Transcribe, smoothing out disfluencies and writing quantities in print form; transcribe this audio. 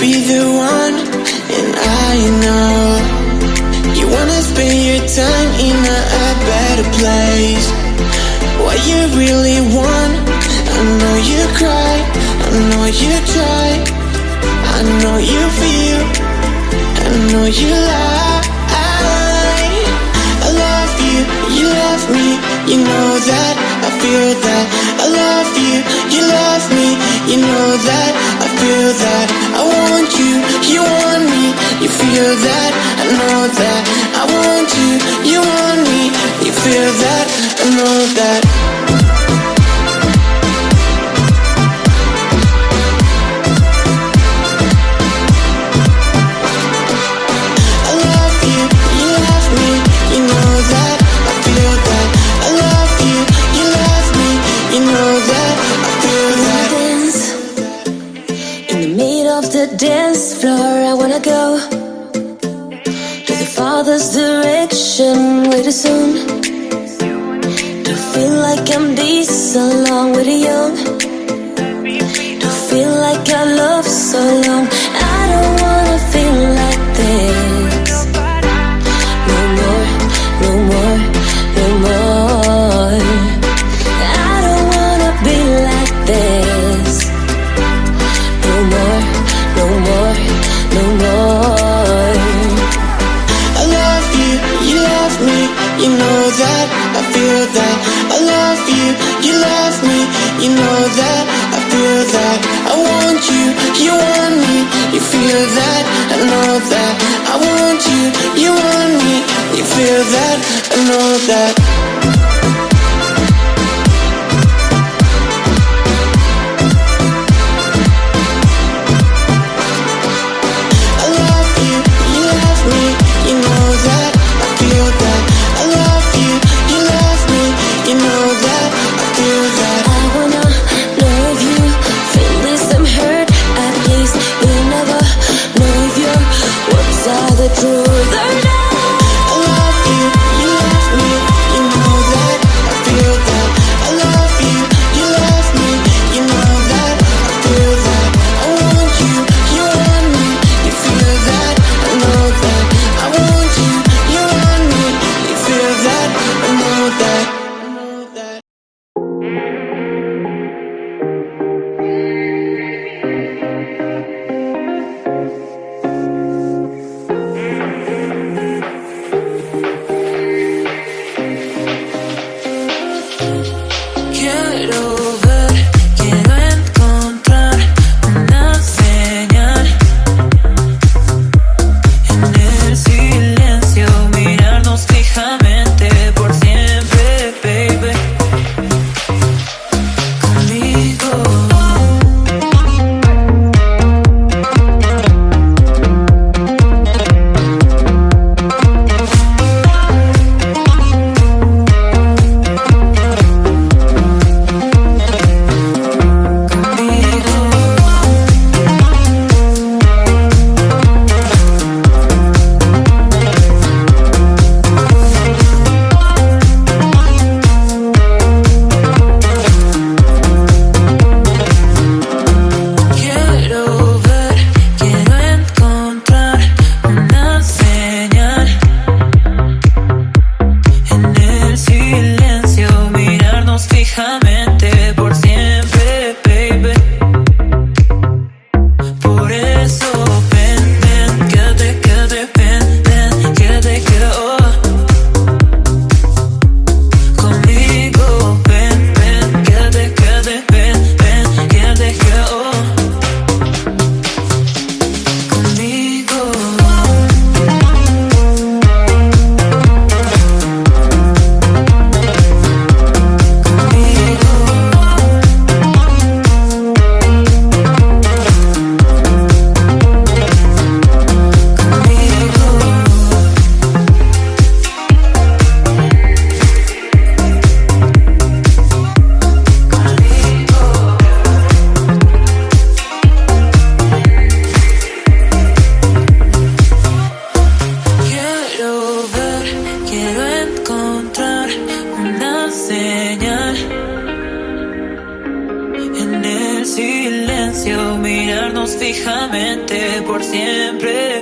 be the one, and I know you wanna spend your time in a better place. What you really want, I know you cry, I know you try, I know you feel, I know you lie. I love you, you love me, you know that, I feel that. I love you, you love me, you know that, I feel that. I want you, you want me, you feel that, I know that. I want you, you want me, you feel that, I know that. Dance floor, I wanna go to the father's direction way too soon. To feel like I'm this along with the young. To feel like I love so long. I don't wanna feel like this. No more, no more, no more. I don't wanna be like this. No more, no more, no more. I love you, you love me, you know that, I feel that. I love you, you love me, you know that, I feel that. I want you, you want me, you feel that, I know that. I want you, you want me, you feel that, I know that. silencio, mirarnos miras fijamente por siempre.